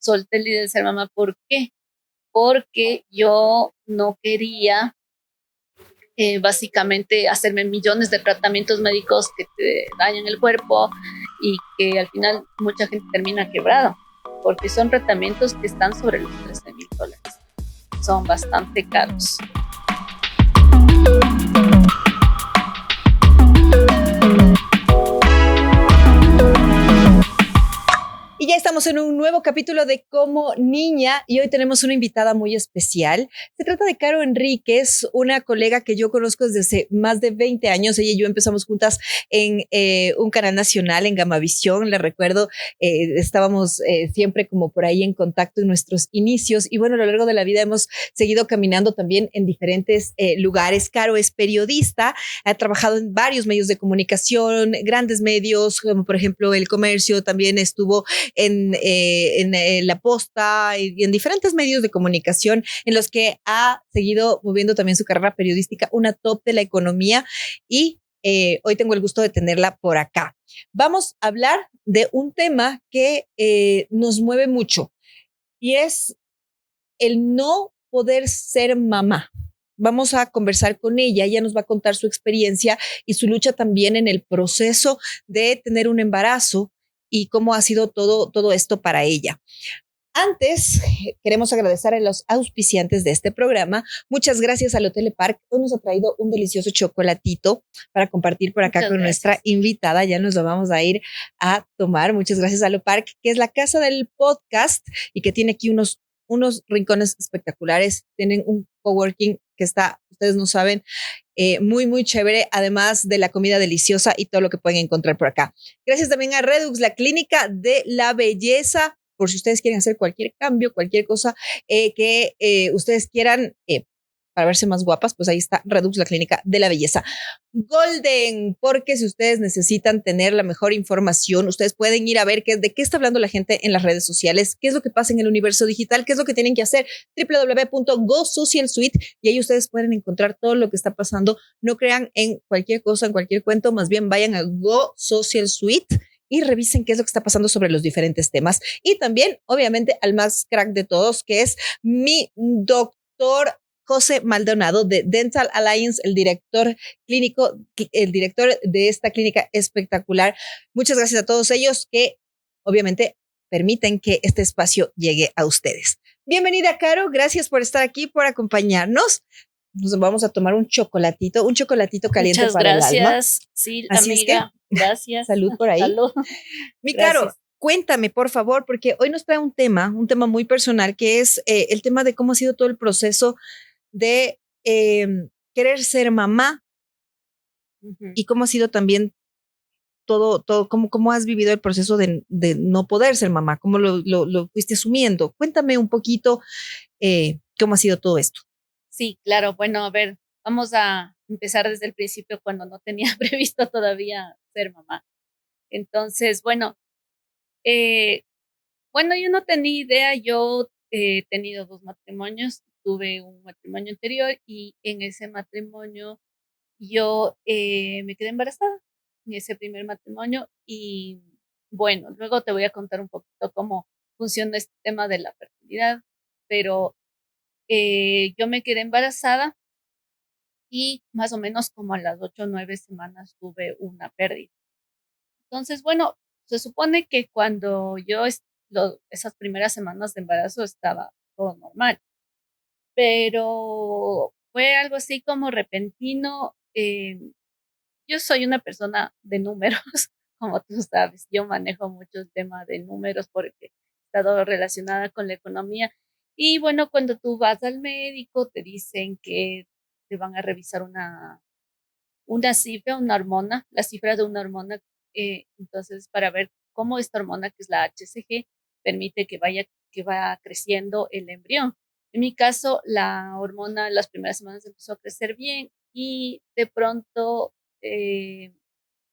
solté la idea de ser mamá. ¿Por qué? Porque yo no quería básicamente hacerme millones de tratamientos médicos que te dañan el cuerpo y que al final mucha gente termina quebrado, porque son tratamientos que están sobre los $13,000. Son bastante caros. Y ya estamos en un nuevo capítulo de Como Niña y hoy tenemos una invitada muy especial. Se trata de Caro Enríquez, una colega que yo conozco desde hace más de 20 años. Ella y yo empezamos juntas en un canal nacional, en Gamavisión. Le recuerdo, estábamos siempre como por ahí en contacto en nuestros inicios y bueno, a lo largo de la vida hemos seguido caminando también en diferentes lugares. Caro es periodista, ha trabajado en varios medios de comunicación, grandes medios, como por ejemplo El Comercio, también estuvo en La Posta y en diferentes medios de comunicación en los que ha seguido moviendo también su carrera periodística, una top de la economía y hoy tengo el gusto de tenerla por acá. Vamos a hablar de un tema que nos mueve mucho y es el no poder ser mamá. Vamos a conversar con ella nos va a contar su experiencia y su lucha también en el proceso de tener un embarazo y cómo ha sido todo esto para ella. Antes, queremos agradecer a los auspiciantes de este programa. Muchas gracias al Hotel Park. Hoy nos ha traído un delicioso chocolatito para compartir por acá con nuestra invitada. Ya nos lo vamos a ir a tomar. Muchas gracias a Lo Park, que es la casa del podcast y que tiene aquí unos rincones espectaculares. Tienen un coworking que está, ustedes no saben, muy chévere, además de la comida deliciosa y todo lo que pueden encontrar por acá. Gracias también a Redux, la clínica de la belleza, por si ustedes quieren hacer cualquier cambio, cualquier cosa que ustedes quieran para verse más guapas, pues ahí está Redux, la clínica de la belleza. Golden, porque si ustedes necesitan tener la mejor información, ustedes pueden ir a ver de qué está hablando la gente en las redes sociales, qué es lo que pasa en el universo digital, qué es lo que tienen que hacer, www.GoSocialSuite, y ahí ustedes pueden encontrar todo lo que está pasando. No crean en cualquier cosa, en cualquier cuento, más bien vayan a Go Social Suite y revisen qué es lo que está pasando sobre los diferentes temas. Y también, obviamente, al más crack de todos, que es mi doctor José Maldonado de Dental Alliance, el director clínico, el director de esta clínica espectacular. Muchas gracias a todos ellos que obviamente permiten que este espacio llegue a ustedes. Bienvenida, Caro. Gracias por estar aquí, por acompañarnos. Nos vamos a tomar un chocolatito caliente. Muchas para gracias. El alma. Sí, así amiga. Es que, gracias. Salud por ahí. Salud. Mi Caro, cuéntame, por favor, porque hoy nos trae un tema muy personal, que es el tema de cómo ha sido todo el proceso de querer ser mamá y cómo ha sido también todo cómo has vivido el proceso de no poder ser mamá, cómo lo fuiste asumiendo. Cuéntame un poquito cómo ha sido todo esto. Sí, claro. Bueno, a ver, vamos a empezar desde el principio cuando no tenía previsto todavía ser mamá. Entonces, bueno, yo no tenía idea. Yo he tenido 2 matrimonios. Tuve un matrimonio anterior y en ese matrimonio yo me quedé embarazada en ese primer matrimonio y bueno, luego te voy a contar un poquito cómo funciona este tema de la fertilidad, pero yo me quedé embarazada y más o menos como a las 8 o 9 semanas tuve una pérdida. Entonces, bueno, se supone que cuando yo esas primeras semanas de embarazo estaba todo normal, pero fue algo así como repentino. Yo soy una persona de números, como tú sabes. Yo manejo mucho el tema de números porque he estado relacionada con la economía. Y bueno, cuando tú vas al médico, te dicen que te van a revisar una cifra, una hormona, la cifra de una hormona. Entonces, para ver cómo esta hormona, que es la HCG, permite que va creciendo el embrión. En mi caso, la hormona en las primeras semanas empezó a crecer bien y de pronto, en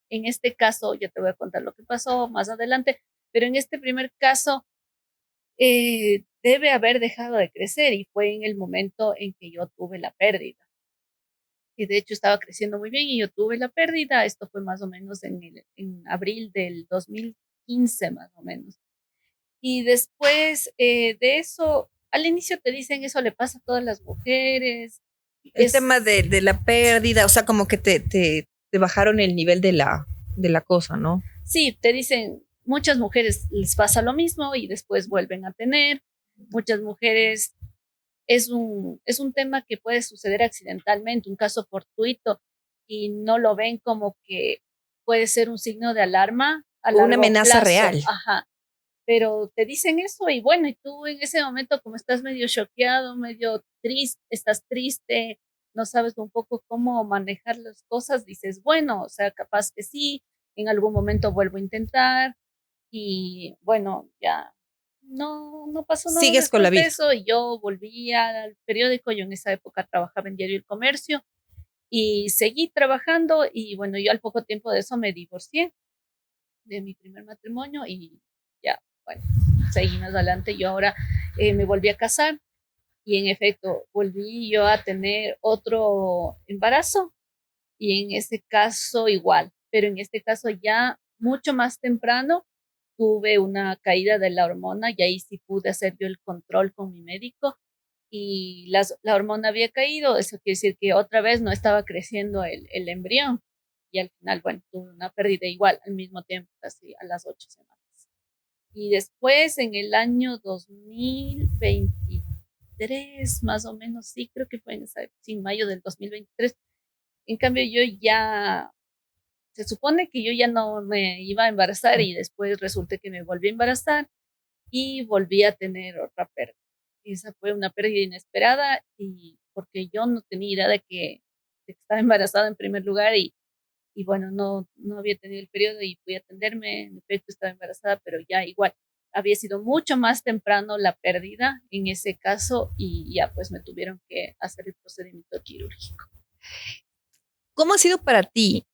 este caso, ya te voy a contar lo que pasó más adelante, pero en este primer caso debe haber dejado de crecer y fue en el momento en que yo tuve la pérdida. Y de hecho estaba creciendo muy bien y yo tuve la pérdida. Esto fue más o menos en abril del 2015, más o menos. Y después de eso, al inicio te dicen eso le pasa a todas las mujeres. El tema de la pérdida, o sea, como que te bajaron el nivel de la cosa, ¿no? Sí, te dicen, muchas mujeres les pasa lo mismo y después vuelven a tener. Muchas mujeres es un tema que puede suceder accidentalmente, un caso fortuito, y no lo ven como que puede ser un signo de alarma a O una largo amenaza plazo. real. Ajá. Pero te dicen eso y bueno, y tú en ese momento como estás medio choqueado, medio triste, estás triste, no sabes un poco cómo manejar las cosas, dices, bueno, o sea, capaz que sí, en algún momento vuelvo a intentar y bueno, ya no pasó nada Sigues con la después de vida. eso y yo volví al periódico, yo en esa época trabajaba en Diario El Comercio y seguí trabajando y bueno, yo al poco tiempo de eso me divorcié de mi primer matrimonio y ya, bueno, seguí más adelante. Yo ahora me volví a casar y en efecto volví yo a tener otro embarazo y en ese caso igual, pero en este caso ya mucho más temprano tuve una caída de la hormona y ahí sí pude hacer yo el control con mi médico y la hormona había caído, eso quiere decir que otra vez no estaba creciendo el embrión y al final, bueno, tuve una pérdida igual al mismo tiempo, casi a las 8 semanas. Y después en el año 2023, más o menos, sí, creo que fue en sí, mayo del 2023. En cambio, yo ya, se supone que yo ya no me iba a embarazar y después resulta que me volví a embarazar y volví a tener otra pérdida. Esa fue una pérdida inesperada y porque yo no tenía idea de que estaba embarazada en primer lugar y bueno, no había tenido el periodo y fui a atenderme, en efecto estaba embarazada, pero ya igual había sido mucho más temprano la pérdida en ese caso y ya pues me tuvieron que hacer el procedimiento quirúrgico. ¿Cómo ha sido para ti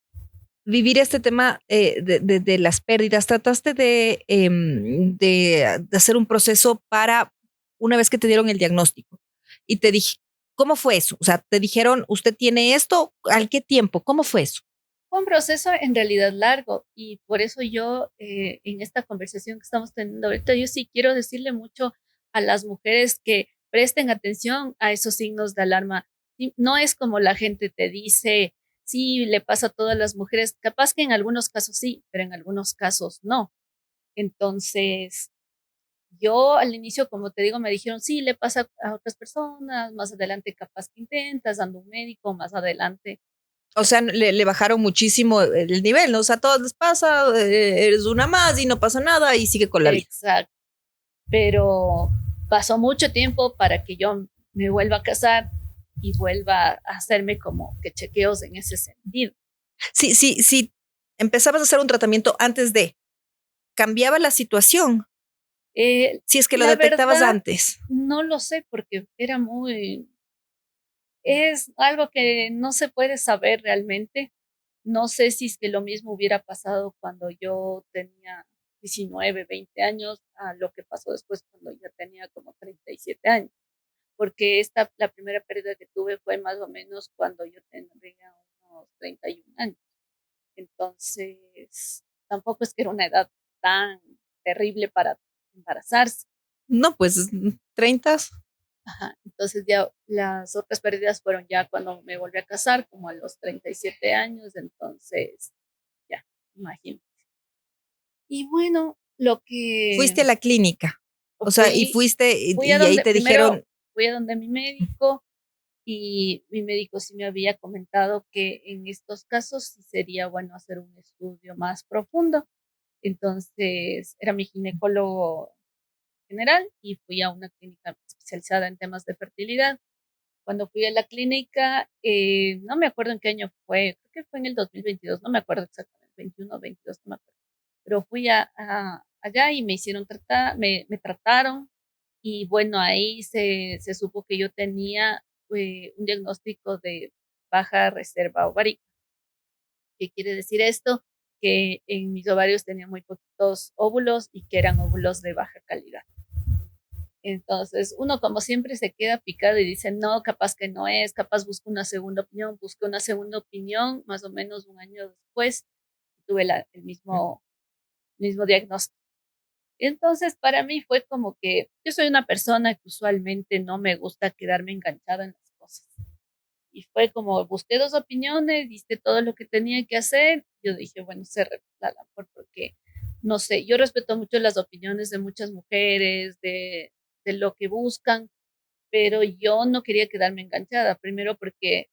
vivir este tema de las pérdidas? ¿Trataste de hacer un proceso para una vez que te dieron el diagnóstico? Y te dije, ¿cómo fue eso? O sea, te dijeron, usted tiene esto, ¿al qué tiempo? ¿Cómo fue eso? Fue un proceso en realidad largo y por eso yo en esta conversación que estamos teniendo ahorita, yo sí quiero decirle mucho a las mujeres que presten atención a esos signos de alarma. No es como la gente te dice, sí, le pasa a todas las mujeres, capaz que en algunos casos sí, pero en algunos casos no. Entonces, yo al inicio, como te digo, me dijeron, sí, le pasa a otras personas, más adelante capaz que intentas, dando un médico, más adelante. O sea, le bajaron muchísimo el nivel, ¿no? O sea, a todos les pasa, eres una más y no pasa nada y sigue con la vida. Exacto. Pero pasó mucho tiempo para que yo me vuelva a casar y vuelva a hacerme como que chequeos en ese sentido. Sí, sí, sí, empezabas a hacer un tratamiento antes de, cambiaba la situación, si es que lo La detectabas verdad, antes. no lo sé porque era es algo que no se puede saber realmente. No sé si es que lo mismo hubiera pasado cuando yo tenía 19, 20 años, a lo que pasó después cuando ya tenía como 37 años. Porque la primera pérdida que tuve fue más o menos cuando yo tendría unos 31 años. Entonces, tampoco es que era una edad tan terrible para embarazarse. No, pues 30. Ajá. Entonces ya las otras pérdidas fueron ya cuando me volví a casar, como a los 37 años, entonces ya, imagínate. Y bueno, lo Fuiste a que la clínica, o sea, y fui, fuiste fui a y ahí donde, te primero dijeron, fui a donde mi médico y mi médico sí me había comentado que en estos casos sí sería bueno hacer un estudio más profundo. Entonces era mi ginecólogo general y fui a una clínica especializada en temas de fertilidad. Cuando fui a la clínica, no me acuerdo en qué año fue, creo que fue en el 2022, no me acuerdo exactamente, 21 o 22, no me acuerdo. Pero fui allá y me hicieron tratar, me trataron y bueno, ahí se supo que yo tenía un diagnóstico de baja reserva ovárica. ¿Qué quiere decir esto? Que en mis ovarios tenía muy poquitos óvulos y que eran óvulos de baja calidad. Entonces, uno como siempre se queda picado y dice, no, capaz que no es, capaz busco una segunda opinión, busco una segunda opinión, más o menos un año después tuve el mismo diagnóstico. Entonces, para mí fue como que yo soy una persona que usualmente no me gusta quedarme enganchada en las cosas. Y fue como busqué dos opiniones, hice todo lo que tenía que hacer. Yo dije, bueno, se la labor porque, no sé, yo respeto mucho las opiniones de muchas mujeres, de lo que buscan, pero yo no quería quedarme enganchada. Primero porque,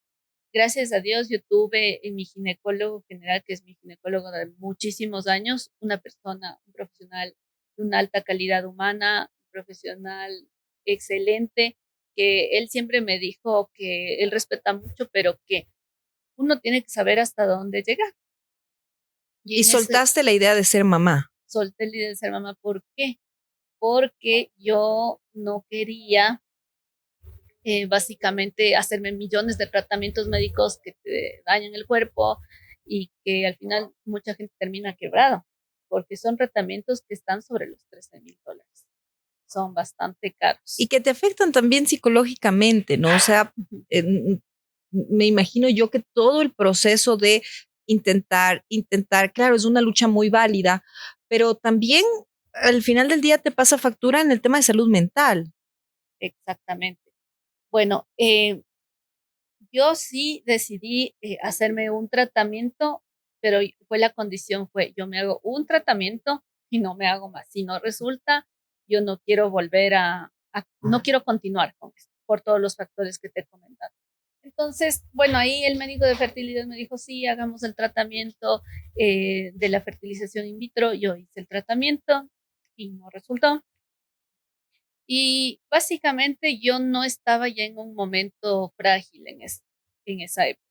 gracias a Dios, yo tuve en mi ginecólogo general, que es mi ginecólogo de muchísimos años, una persona, un profesional de una alta calidad humana, un profesional excelente, que él siempre me dijo que él respeta mucho, pero que uno tiene que saber hasta dónde llegar. Y Y en ese soltaste la idea de ser mamá. solté el día de ser mamá. ¿Por qué? Porque yo no quería básicamente hacerme millones de tratamientos médicos que te dañan el cuerpo y que al final mucha gente termina quebrado, porque son tratamientos que están sobre los $13,000. Son bastante Y caros. que te afectan también psicológicamente, ¿no? O sea, Ujú. me imagino yo que todo el proceso de intentar, claro, es una lucha muy válida, pero también al final del día te pasa factura en el tema de salud mental. Exactamente. Bueno, yo sí decidí hacerme un tratamiento, pero fue la condición, fue yo me hago un tratamiento y no me hago más. Si no resulta, yo no quiero volver no quiero continuar con esto por todos los factores que te he comentado. Entonces, bueno, ahí el médico de fertilidad me dijo, sí, hagamos el tratamiento de la fertilización in vitro. Yo hice el tratamiento y no resultó. Y básicamente yo no estaba ya en un momento frágil en esa época.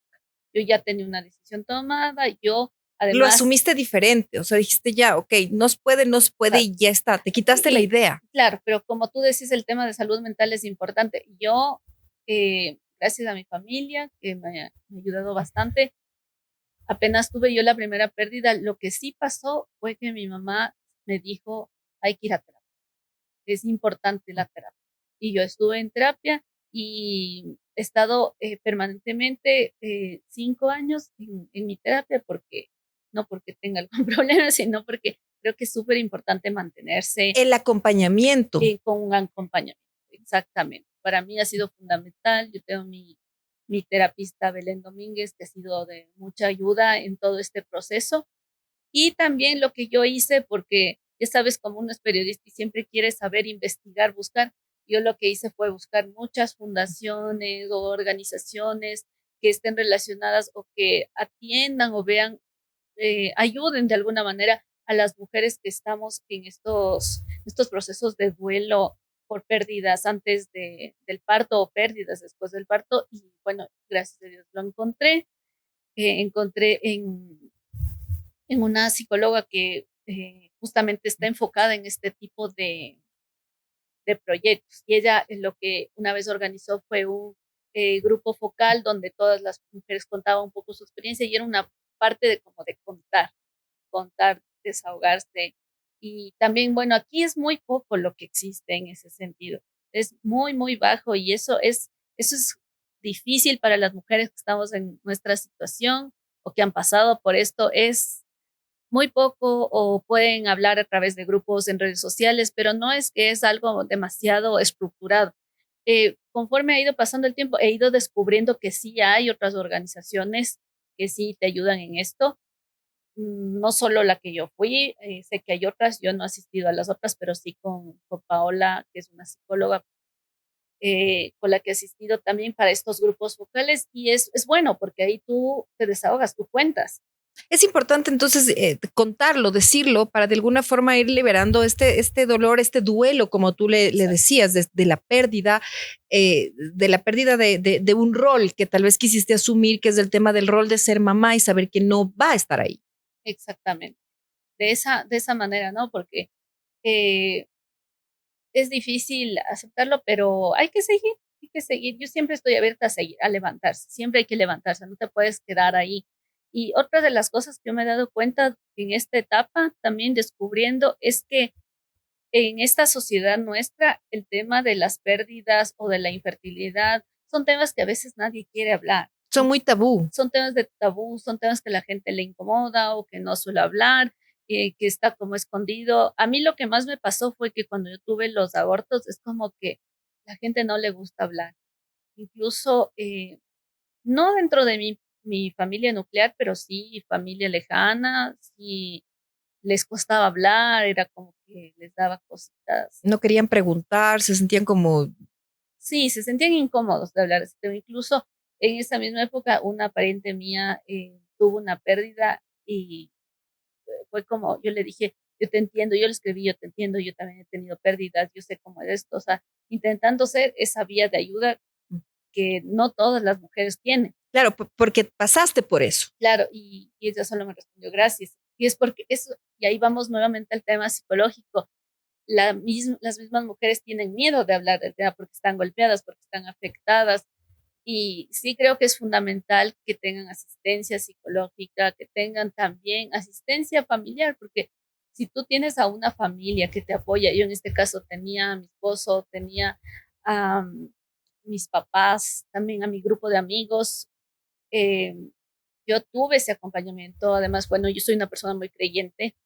Yo ya tenía una decisión tomada, yo Lo además, asumiste diferente, o sea, dijiste ya, ok, nos puede claro, y ya está, te quitaste la y idea. claro, pero como tú decís, el tema de salud mental es importante. Yo, gracias a mi familia, que me ha ayudado bastante, apenas tuve yo la primera pérdida, lo que sí pasó fue que mi mamá me dijo, hay que ir a terapia, es importante la terapia. Y yo estuve en terapia y he estado permanentemente 5 años en mi terapia porque, no porque tenga algún problema, sino porque creo que es súper importante mantenerse El acompañamiento. con un acompañamiento. Exactamente. Para mí ha sido fundamental. Yo tengo mi terapista Belén Domínguez, que ha sido de mucha ayuda en todo este proceso. Y también lo que yo hice, porque ya sabes, como uno es periodista y siempre quiere saber, investigar, buscar, yo lo que hice fue buscar muchas fundaciones o organizaciones que estén relacionadas o que atiendan o vean, ayuden de alguna manera a las mujeres que estamos en estos procesos de duelo por pérdidas antes del parto o pérdidas después del parto. Y bueno, gracias a Dios lo encontré. Encontré en una psicóloga que justamente está enfocada en este tipo de proyectos. Y ella lo que una vez organizó fue un grupo focal donde todas las mujeres contaban un poco su experiencia y era una parte de como de contar, desahogarse. Y también, bueno, aquí es muy poco lo que existe en ese sentido. Es muy, muy bajo y eso es difícil para las mujeres que estamos en nuestra situación o que han pasado por esto. Es muy poco o pueden hablar a través de grupos en redes sociales, pero no es que es algo demasiado estructurado. Conforme ha ido pasando el tiempo, he ido descubriendo que sí hay otras organizaciones que sí te ayudan en esto. No solo la que yo fui, sé que hay otras, yo no he asistido a las otras, pero sí con Paola, que es una psicóloga con la que he asistido también para estos grupos focales y es bueno porque ahí tú te desahogas, tú cuentas. Es importante entonces contarlo, decirlo, para de alguna forma ir liberando este dolor, este duelo, como tú le Exacto. decías, de la pérdida de un rol que tal vez quisiste asumir, que es el tema del rol de ser mamá y saber que no va a estar ahí. Exactamente. De esa manera, ¿no? Porque eh, es difícil aceptarlo, pero hay que seguir, hay que seguir. Yo siempre estoy abierta a seguir, a levantarse, siempre hay que levantarse, no te puedes quedar ahí. Y otra de las cosas que yo me he dado cuenta en esta etapa, también descubriendo, es que en esta sociedad nuestra, el tema de las pérdidas o de la infertilidad son temas que a veces nadie quiere hablar. Son muy tabú. Son temas de tabú, son temas que la gente le incomoda o que no suele hablar. que está como escondido. A mí lo que más me pasó fue que cuando yo tuve los abortos es como que la gente no le gusta hablar. Incluso no dentro de mi familia nuclear, pero sí familia lejana, sí les costaba hablar, era como que les daba cositas. No querían preguntar, se sentían como, Sí, se sentían incómodos de hablar de ese tema. Incluso en esa misma época, una pariente mía tuvo una pérdida y fue como, yo le dije, yo te entiendo, yo le escribí, yo te entiendo, yo también he tenido pérdidas, yo sé cómo es esto, o sea, intentando ser esa vía de ayuda que no todas las mujeres tienen. claro, porque pasaste por eso. Claro, y ella solo me respondió gracias. Y es porque eso, y ahí vamos nuevamente al tema psicológico. Las mismas mujeres tienen miedo de hablar del tema porque están golpeadas, porque están afectadas. Y sí creo que es fundamental que tengan asistencia psicológica, que tengan también asistencia familiar, porque si tú tienes a una familia que te apoya, yo en este caso tenía a mi esposo, tenía a mis papás, también a mi grupo de amigos, eh, yo tuve ese acompañamiento. Además, bueno, yo soy una persona muy creyente,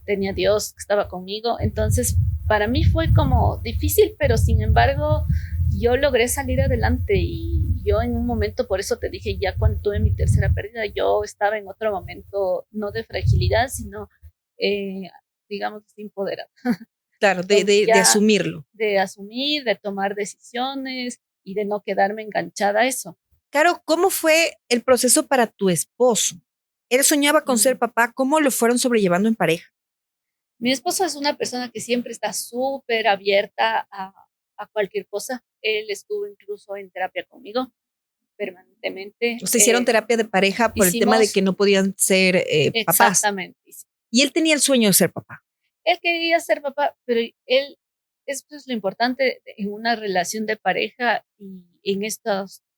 tenía Dios que estaba conmigo, entonces para mí fue como difícil, pero sin embargo yo logré salir adelante y yo en un momento, por eso te dije, ya cuando tuve mi tercera pérdida, yo estaba en otro momento, no de fragilidad, sino, eh, digamos, empoderada. Claro, Entonces de ya asumirlo. de asumir, de tomar decisiones y de no quedarme enganchada a eso. Caro, ¿cómo fue el proceso para tu esposo? Él soñaba con ser Mm. papá, ¿cómo lo fueron sobrellevando en pareja? Mi esposo es una persona que siempre está súper abierta a cualquier cosa. Él estuvo incluso en terapia conmigo permanentemente. O sea, hicieron terapia de pareja por el tema de Hicimos que no podían ser papás. exactamente. Y él tenía el sueño de ser papá. Él quería ser papá, pero él, esto es lo importante en una relación de pareja y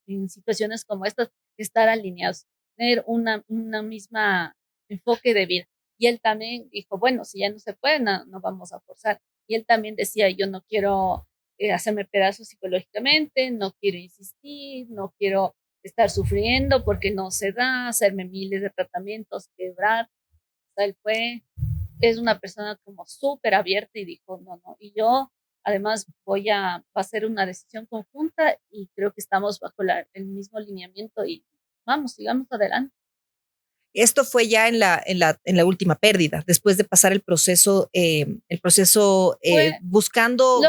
en situaciones como estas, estar alineados, tener una misma enfoque de vida. Y él también dijo, bueno, si ya no se puede, no, no vamos a forzar. Y él también decía, yo no quiero hacerme pedazos psicológicamente, no quiero insistir, no quiero estar sufriendo porque no se da, hacerme miles de tratamientos, quebrar. O sea, él es una persona como súper abierta y dijo, no, no, y yo además va a ser una decisión conjunta y creo que estamos bajo el mismo lineamiento y vamos, sigamos adelante. Esto fue ya en la última pérdida, después de pasar el proceso Fue, buscando.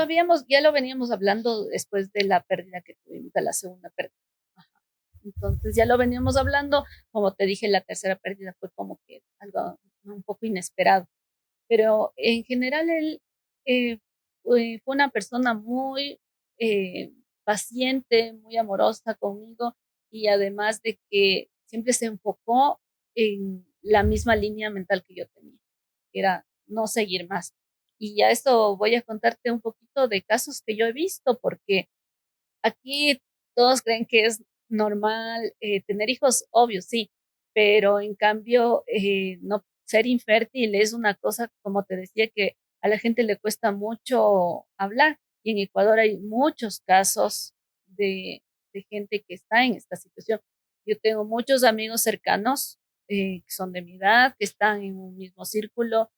ya lo veníamos hablando después de la pérdida que tuvimos, de la segunda pérdida. Ajá. Entonces ya lo veníamos hablando, como te dije, la tercera pérdida fue como que algo un poco inesperado, pero en general él eh, fue una persona muy paciente, muy amorosa conmigo y además de que siempre se enfocó en la misma línea mental que yo tenía, que era no seguir más. Y ya esto voy a contarte un poquito de casos que yo he visto, porque aquí todos creen que es normal tener hijos, obvio, sí, pero en cambio no ser infértil es una cosa, como te decía, que a la gente le cuesta mucho hablar. Y en Ecuador hay muchos casos de gente que está en esta situación. Yo tengo muchos amigos cercanos que son de mi edad, que están en un mismo círculo,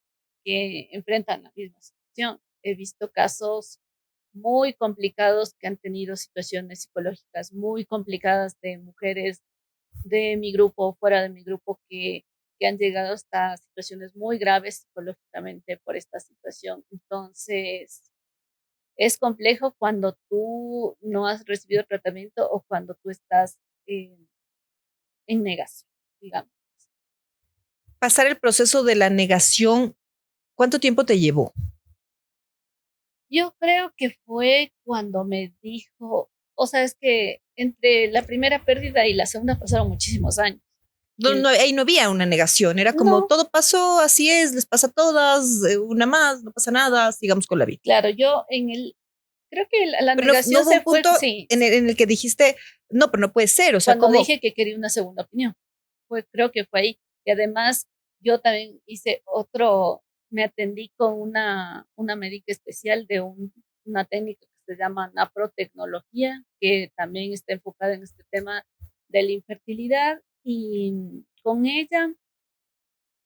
que enfrentan la misma situación. He visto casos muy complicados que han tenido situaciones psicológicas muy complicadas de mujeres de mi grupo, fuera de mi grupo, que han llegado hasta situaciones muy graves psicológicamente por esta situación. Entonces, es complejo cuando tú no has recibido tratamiento o cuando tú estás en negación, digamos. Pasar el proceso de la negación, ¿cuánto tiempo te llevó? Yo creo que fue cuando me dijo, o sea, es que entre la primera pérdida y la segunda pasaron muchísimos años. No, no, ahí no había una negación, era como No, todo pasó, así es, les pasa a todas, una más, no pasa nada, sigamos con la vida. claro, creo que la Pero no, no negación hubo un se fue, punto sí, en el que dijiste, no, pero no puede ser, o sea, cuando como, dije que quería una segunda opinión. Creo que fue ahí. Y además, yo también me atendí con una médica especial de una técnica que se llama naprotecnología, que también está enfocada en este tema de la infertilidad. Y con ella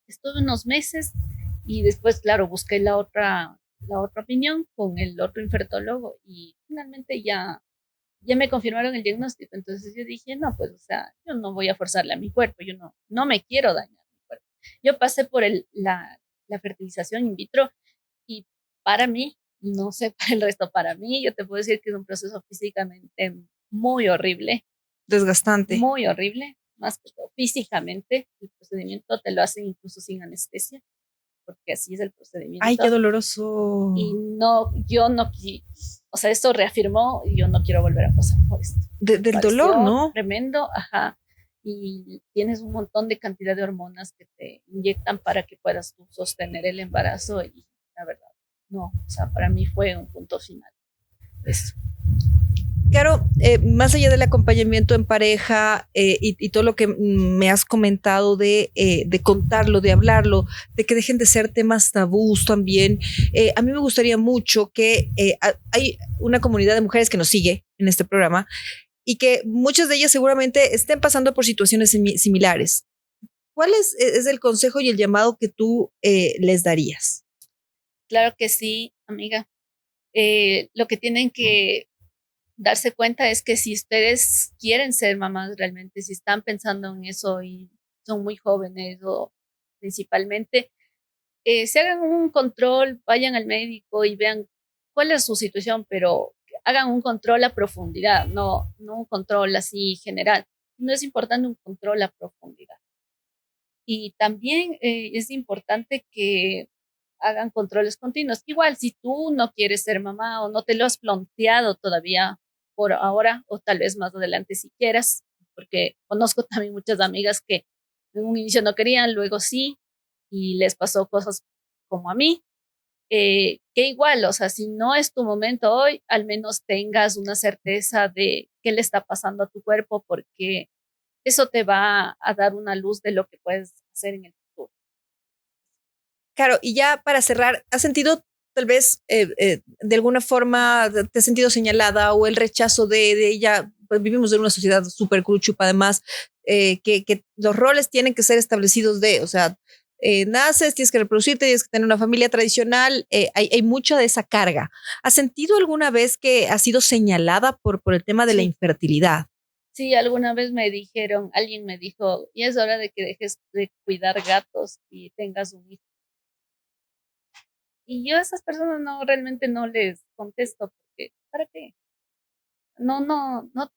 Estuve unos meses y después, claro, busqué la otra opinión con el otro infertólogo y finalmente ya me confirmaron el diagnóstico. Entonces yo dije, no, pues, o sea, yo no voy a forzarle a mi cuerpo, yo no me quiero dañar mi cuerpo. Yo pasé por la fertilización in vitro y para mí, no sé para el resto, para mí, yo te puedo decir que es un proceso físicamente Desgastante. muy horrible, más que todo físicamente. El procedimiento te lo hacen incluso sin anestesia, porque así es el Ay, qué procedimiento. Y doloroso. no, o sea, esto reafirmó, yo no quiero volver a pasar por esto. Me Del dolor, pareció ¿no? tremendo, ajá. Y tienes un montón de cantidad de hormonas que te inyectan para que puedas tú sostener el embarazo y la verdad, no, o sea, para mí fue un punto final. Eso. Claro, más allá del acompañamiento en pareja y todo lo que me has comentado de contarlo, de hablarlo, de que dejen de ser temas tabús también, a mí me gustaría mucho que hay una comunidad de mujeres que nos sigue en este programa y que muchas de ellas seguramente estén pasando por situaciones similares. ¿Cuál es el consejo y el llamado que tú les darías? Claro que sí, amiga. Lo que tienen que darse cuenta es que si ustedes quieren ser mamás realmente, si están pensando en eso y son muy jóvenes o principalmente, se hagan un control, vayan al médico y vean cuál es su situación, pero hagan un control a profundidad, no un control así general. No es importante un control a profundidad. Y también es importante que hagan controles continuos. Igual, si tú no quieres ser mamá o no te lo has planteado todavía por ahora, o tal vez más adelante si quieras, porque conozco también muchas amigas que en un inicio no querían, luego sí, y les pasó cosas como a mí, que igual, o sea, si no es tu momento hoy, al menos tengas una certeza de qué le está pasando a tu cuerpo, porque eso te va a dar una luz de lo que puedes hacer en el futuro. Claro, y ya para cerrar, ¿has sentido tal vez de alguna forma, te has sentido señalada o el rechazo de ella? Pues vivimos en una sociedad súper cruchupa, además, que los roles tienen que ser establecidos o sea, naces, tienes que reproducirte, tienes que tener una familia tradicional, hay mucha de esa carga. ¿Has sentido alguna vez que has sido señalada por el tema de la Sí, infertilidad? sí, alguna vez me dijeron, alguien me dijo, y es hora de que dejes de cuidar gatos y tengas un hijo. Y yo a esas personas no, realmente no les contesto, porque, ¿para qué? No, no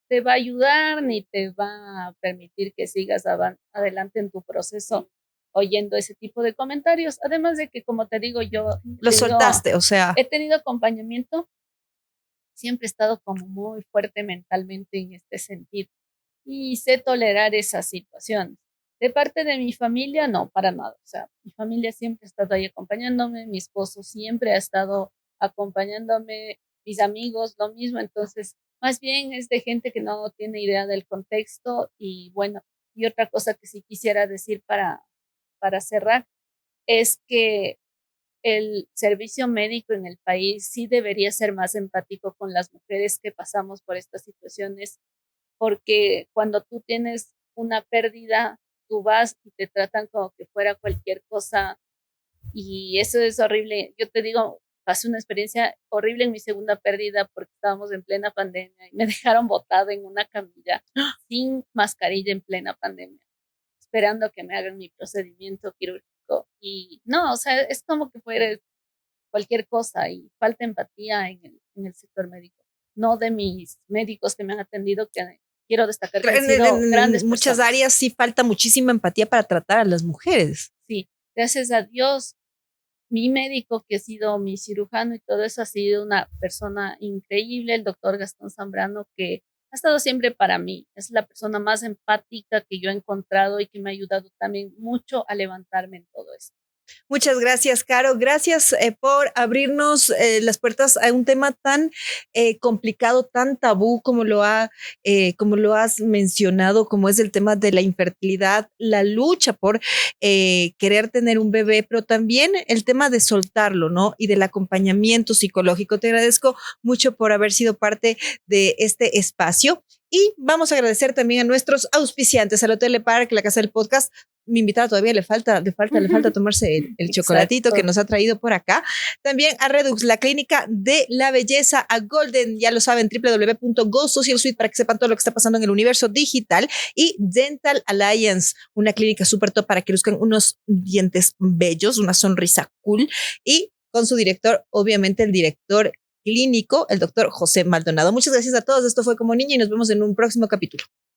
te va a ayudar ni te va a permitir que sigas adelante en tu proceso oyendo ese tipo de comentarios. Además de que, como te digo, Lo soltaste, o sea, he tenido acompañamiento, siempre he estado como muy fuerte mentalmente en este sentido y sé tolerar esas situaciones. De parte de mi familia, no, para nada. O sea, mi familia siempre ha estado ahí acompañándome, mi esposo siempre ha estado acompañándome, mis amigos, lo mismo. Entonces, más bien es de gente que no tiene idea del contexto y bueno, y otra cosa que sí quisiera decir para cerrar es que el servicio médico en el país sí debería ser más empático con las mujeres que pasamos por estas situaciones porque cuando tú tienes una pérdida, tú vas y te tratan como que fuera cualquier cosa y eso es horrible. Yo te digo, pasé una experiencia horrible en mi segunda pérdida porque estábamos en plena pandemia y me dejaron botada en una camilla sin mascarilla en plena pandemia, esperando que me hagan mi procedimiento quirúrgico. Y no, o sea, es como que fuera cualquier cosa y falta empatía en el sector médico. No de mis médicos que me han atendido, que quiero destacar que han sido en grandes muchas personas. áreas sí falta muchísima empatía para tratar a las mujeres. Sí, gracias a Dios, mi médico, que ha sido mi cirujano y todo eso, ha sido una persona increíble, el doctor Gastón Zambrano, que ha estado siempre para mí. Es la persona más empática que yo he encontrado y que me ha ayudado también mucho a levantarme en todo esto. Muchas gracias, Caro. Gracias por abrirnos las puertas a un tema tan complicado, tan tabú como lo has mencionado, como es el tema de la infertilidad, la lucha por querer tener un bebé, pero también el tema de soltarlo, ¿no? Y del acompañamiento psicológico. Te agradezco mucho por haber sido parte de este espacio. Y vamos a agradecer también a nuestros auspiciantes, al Hotel Le Parc, la Casa del Podcast. Mi invitada todavía le falta tomarse el chocolatito que nos ha traído por acá. También a Redux, la clínica de la belleza, a Golden, ya lo saben, www.go Social Suite para que sepan todo lo que está pasando en el universo digital, y Dental Alliance, una clínica súper top para que luzcan unos dientes bellos, una sonrisa cool, y con su director, obviamente el director clínico, el doctor José Maldonado. Muchas gracias a todos. Esto fue Como Niña y nos vemos en un próximo capítulo.